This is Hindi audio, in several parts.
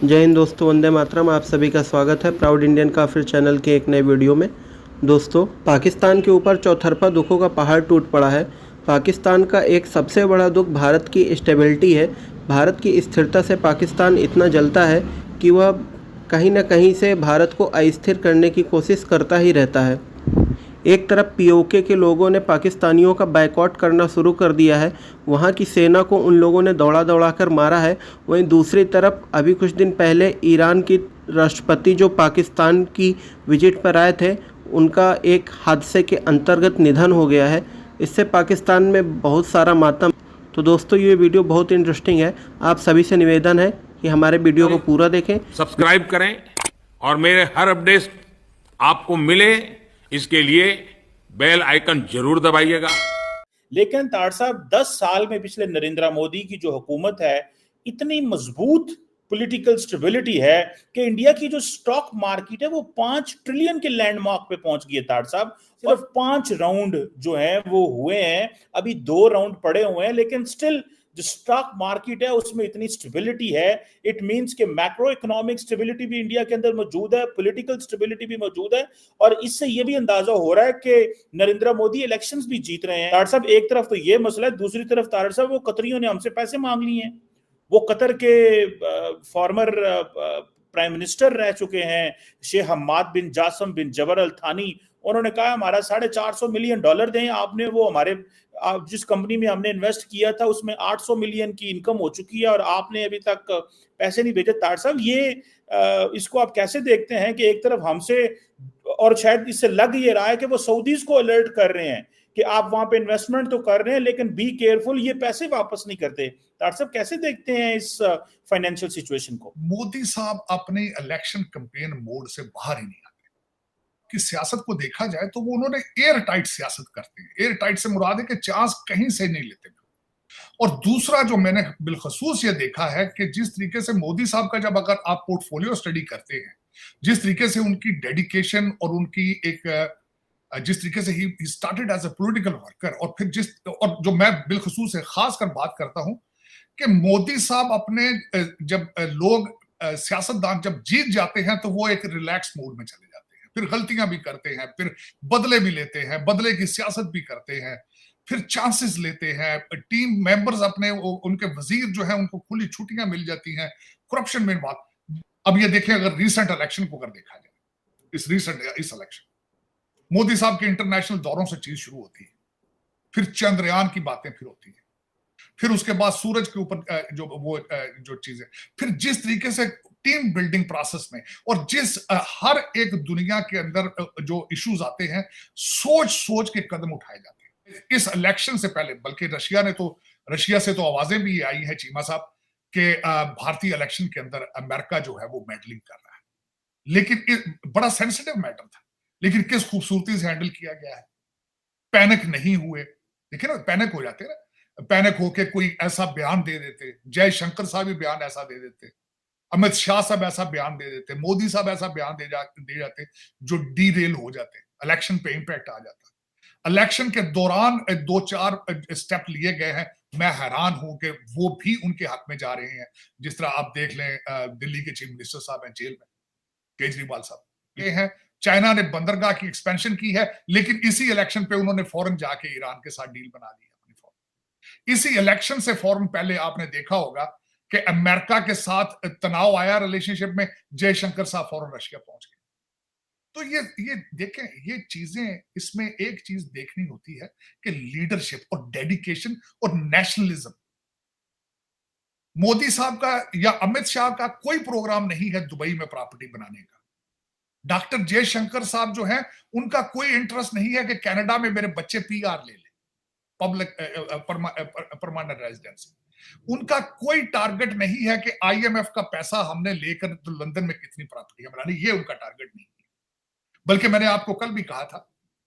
जय हिंद दोस्तों, वंदे मातरम। आप सभी का स्वागत है प्राउड इंडियन काफिर चैनल के एक नए वीडियो में। दोस्तों, पाकिस्तान के ऊपर चौतरफा दुखों का पहाड़ टूट पड़ा है। पाकिस्तान का एक सबसे बड़ा दुख भारत की स्टेबिलिटी है। भारत की स्थिरता से पाकिस्तान इतना जलता है कि वह कहीं न कहीं से भारत को अस्थिर करने की कोशिश करता ही रहता है। एक तरफ पीओके के लोगों ने पाकिस्तानियों का बायकॉट करना शुरू कर दिया है, वहाँ की सेना को उन लोगों ने दौड़ा दौड़ा कर मारा है। वहीं दूसरी तरफ अभी कुछ दिन पहले ईरान की राष्ट्रपति जो पाकिस्तान की विजिट पर आए थे, उनका एक हादसे के अंतर्गत निधन हो गया है। इससे पाकिस्तान में बहुत सारा मातम। तो दोस्तों, ये वीडियो बहुत इंटरेस्टिंग है। आप सभी से निवेदन है कि हमारे वीडियो को पूरा देखें, सब्सक्राइब करें और मेरे हर अपडेट आपको मिले इसके लिए बेल आइकन जरूर दबाइएगा। लेकिन ताड़ साहब 10 साल में पिछले नरेंद्र मोदी की जो हुकूमत है, इतनी मजबूत पॉलिटिकल स्टेबिलिटी है कि इंडिया की जो स्टॉक मार्केट है वो 5 ट्रिलियन के लैंडमार्क पे पहुंच गई है ताड़ साहब। सिर्फ 5 राउंड जो है वो हुए हैं, अभी 2 राउंड पड़े हुए हैं, लेकिन स्टिल जो स्टॉक मार्केट है उसमें इतनी स्टेबिलिटी है। इट मींस कि मैक्रो इकोनॉमिक स्टेबिलिटी भी इंडिया के अंदर मौजूद है, पॉलिटिकल स्टेबिलिटी भी मौजूद है। और इससे ये भी अंदाजा हो रहा है कि नरेंद्र मोदी इलेक्शंस भी जीत रहे हैं। तार साहब, एक तरफ तो ये मसला है, दूसरी तरफ तार साहब वो कतरियों ने हमसे पैसे मांग लिए हैं। वो कतर के फॉर्मर प्राइम मिनिस्टर रह चुके हैं शेख हम्माद बिन जासम बिन जबर अल थानी। उन्होंने कहा हमारा $450 मिलियन दें आपने। वो हमारे जिस कंपनी में हमने इन्वेस्ट किया था उसमें 800 मिलियन की इनकम हो चुकी है और आपने अभी तक पैसे नहीं भेजे। तार साहब, ये इसको आप कैसे देखते हैं कि एक तरफ हमसे, और शायद इससे लग ये रहा है कि वो सऊदीज को अलर्ट कर रहे हैं कि आप वहां पे इन्वेस्टमेंट तो कर रहे हैं लेकिन बी केयरफुल, ये पैसे वापस नहीं करते। तार साहब, कैसे देखते हैं इस फाइनेंशियल सिचुएशन को? मोदी साहब अपने इलेक्शन कैंपेन मोड से बाहर ही नहीं आते। कि सियासत को देखा जाए तो वो उन्होंने एयर टाइट सियासत करते हैं। एयर टाइट से मुराद है कि चांस कहीं से नहीं लेते। और दूसरा जो मैंने बिलखसूस ये देखा है कि जिस तरीके से मोदी साहब का, जब अगर आप पोर्टफोलियो स्टडी करते हैं, जिस तरीके से उनकी डेडिकेशन और उनकी जिस तरीके से ही started as a political worker, और फिर और जो मैं बिलखसूस है खास कर बात करता हूं कि मोदी साहब अपने जब लोग सियासतदान जब जीत जाते हैं तो वो एक रिलैक्स मूड में चले जाते हैं, फिर गलतियां भी करते हैं, फिर बदले भी लेते हैं, बदले की सियासत भी करते हैं, फिर चांसेस लेते हैं। टीम मेंबर्स अपने उनके वजीर जो है उनको खुली छुट्टियां मिल जाती हैं, करप्शन में बात। अब ये देखें, अगर रिसेंट इलेक्शन को अगर देखा जाए, इस इलेक्शन मोदी साहब के इंटरनेशनल दौरों से चीज शुरू होती है, फिर चंद्रयान की बातें फिर होती है, फिर उसके बाद सूरज के ऊपर जो चीजें, फिर जिस तरीके से टीम बिल्डिंग प्रोसेस में, और जिस हर एक दुनिया के अंदर जो इश्यूज आते हैं, सोच सोच के कदम उठाए जाते हैं। इस इलेक्शन से पहले बल्कि रशिया से तो आवाजें भी आई है चीमा साहब कि भारतीय इलेक्शन के अंदर अमेरिका जो है वो मेडलिंग कर रहा है, लेकिन बड़ा सेंसिटिव मैटर था, लेकिन किस खूबसूरती से हैंडल किया गया है। पैनिक नहीं हुए। देखिए ना, पैनिक हो जाते ना, पैनिक होके कोई ऐसा बयान दे देते, जयशंकर साहब भी बयान ऐसा दे देते, अमित शाह साहब ऐसा बयान दे देते, मोदी साहब ऐसा बयान दे जाते जो डीरेल हो जाते, इलेक्शन पे इंपैक्ट आ जाता। इलेक्शन के दौरान 2-4 स्टेप लिए गए हैं, मैं हैरान हूं कि वो भी उनके हक में जा रहे हैं। जिस तरह आप देख लें, दिल्ली के चीफ मिनिस्टर साहब हैं जेल में, केजरीवाल साहब ये हैं। चाइना ने बंदरगाह की एक्सपेंशन की है, लेकिन इसी इलेक्शन पे उन्होंने फौरन जाके ईरान के साथ डील बना ली अपनी फौरन। इसी इलेक्शन से फौरन पहले आपने देखा होगा कि अमेरिका के साथ तनाव आया रिलेशनशिप में, जयशंकर साहब फौरन रशिया पहुंच गए। तो ये देखें, ये चीजें, इसमें एक चीज देखनी होती है कि लीडरशिप और डेडिकेशन और नेशनलिज्म। मोदी साहब का या अमित शाह का कोई प्रोग्राम नहीं है दुबई में प्रॉपर्टी बनाने का। डॉक्टर जयशंकर साहब जो है, उनका कोई इंटरेस्ट नहीं है कि कनाडा में मेरे बच्चे पीआर ले लें, पब्लिक परमानेंट रेजिडेंसी। उनका कोई टारगेट नहीं है कि आईएमएफ का पैसा हमने लेकर तो लंदन में कितनी प्रॉपर्टी बनानी, ये उनका टारगेट नहीं है। बल्कि मैंने आपको कल भी कहा था,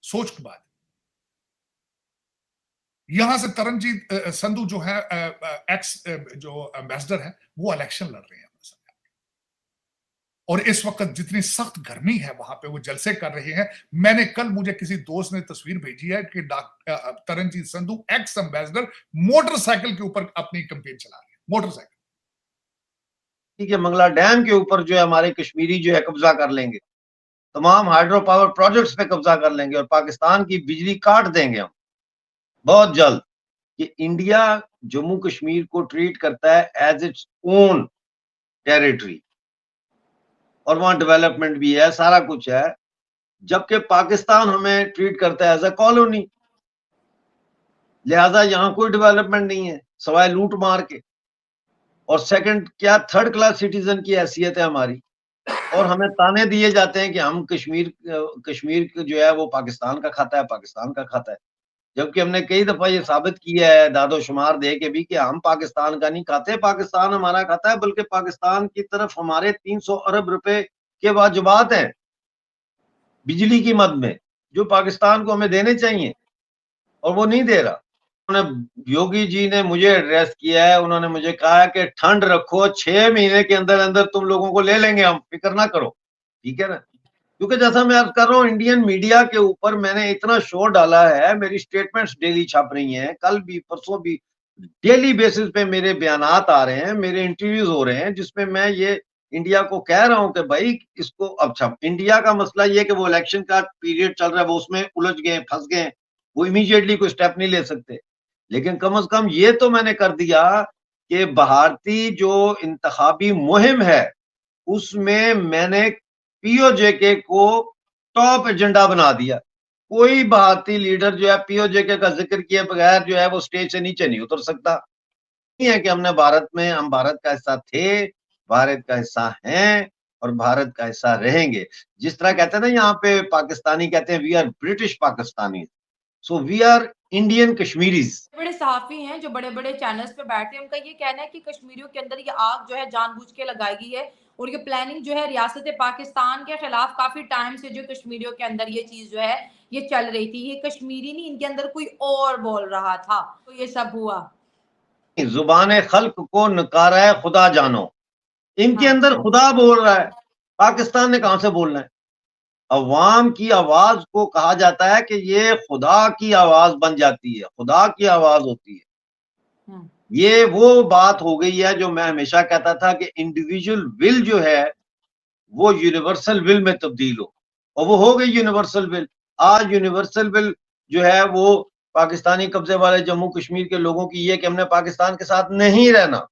सोच की बात, यहां से तरनजीत संधू जो है एक्स जो एम्बेसडर है, वो इलेक्शन लड़ रहे हैं। और इस वक्त जितनी सख्त गर्मी है वहां पे वो जलसे कर रहे हैं। मैंने कल, मुझे किसी दोस्त ने तस्वीर भेजी है कि Taranjit Sandhu ex ambassador motorcycle के ऊपर अपनी कैंपेन चला रहे हैं, मोटरसाइकिल। के मंगला डैम के ऊपर जो है हमारे कश्मीरी जो है कब्जा कर लेंगे, तमाम हाइड्रो पावर प्रोजेक्ट्स पे कब्जा कर लेंगे और पाकिस्तान की बिजली काट देंगे हम बहुत जल्द। कि इंडिया जम्मू कश्मीर को ट्रीट करता है एज इट्स ओन टेरिटरी और वहां डेवलपमेंट भी है, सारा कुछ है, जबकि पाकिस्तान हमें ट्रीट करता है एज अ कॉलोनी। लिहाजा यहां कोई डेवलपमेंट नहीं है सवाए लूट मार के। और सेकंड क्या, थर्ड क्लास सिटीजन की हैसियत है हमारी, और हमें ताने दिए जाते हैं कि हम कश्मीर जो है वो पाकिस्तान का खाता है, पाकिस्तान का खाता है, जबकि हमने कई दफा ये साबित किया है दादो शुमार दे के भी कि हम पाकिस्तान का नहीं खाते, पाकिस्तान हमारा खाता है, बल्कि पाकिस्तान की तरफ हमारे 300 अरब रुपए के वाजिबात हैं बिजली की मद में, जो पाकिस्तान को हमें देने चाहिए और वो नहीं दे रहा। उन्होंने योगी जी ने मुझे एड्रेस किया है, उन्होंने मुझे कहा है कि ठंड रखो, 6 महीने के अंदर अंदर तुम लोगों को ले लेंगे हम, फिक्र ना करो, ठीक है ना। क्योंकि जैसा मैं अर्ज कर रहा हूँ, इंडियन मीडिया के ऊपर मैंने इतना शोर डाला है, मेरी स्टेटमेंट्स डेली छप रही हैं, कल भी परसों भी डेली बेसिस पे मेरे बयानात आ रहे हैं, मेरे इंटरव्यूज हो रहे हैं, जिसमें मैं ये इंडिया को कह रहा हूं कि भाई इसको, अच्छा इंडिया का मसला ये कि वो इलेक्शन का पीरियड चल रहा है, वो उसमें उलझ गए, फंस गए, वो इमीडिएटली कोई स्टेप नहीं ले सकते, लेकिन कम से कम ये तो मैंने कर दिया कि भारतीय जो इंतखाबी मुहिम है उसमें मैंने पीओजेके को टॉप एजेंडा बना दिया। कोई भारतीय लीडर जो है पीओजेके का जिक्र किए बगैर जो है वो स्टेज से नीचे नहीं उतर सकता। नहीं है कि हम भारत का हिस्सा थे, भारत का हिस्सा हैं और भारत का हिस्सा रहेंगे। जिस तरह कहते हैं ना यहाँ पे पाकिस्तानी कहते हैं we are British Pakistani, so we are Indian Kashmiris. बड़े सहाफी हैं जो बड़े बड़े चैनल्स पे बैठते हैं, उनका ये कहना है कि कश्मीरियों के अंदर ये आग जो है जानबूझ के लगाई गई है और ये प्लानिंग जो है रियासत पाकिस्तान के खिलाफ काफी टाइम से जो कश्मीरियों के अंदर ये चीज जो है ये चल रही थी। ये कश्मीरी नहीं, इनके अंदर कोई और बोल रहा था, तो ये सब हुआ। जुबान खल्क को नकारा है खुदा जानो, इनके हाँ। अंदर खुदा बोल रहा है, पाकिस्तान ने कहां से बोलना है। अवाम की आवाज को कहा जाता है कि ये खुदा की आवाज बन जाती है, खुदा की आवाज होती है। ये वो बात हो गई है जो मैं हमेशा कहता था कि इंडिविजुअल विल जो है वो यूनिवर्सल विल में तब्दील हो, और वो हो गई यूनिवर्सल विल। आज यूनिवर्सल विल जो है वो पाकिस्तानी कब्जे वाले जम्मू कश्मीर के लोगों की ये कि हमने पाकिस्तान के साथ नहीं रहना,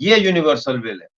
ये यूनिवर्सल विल है।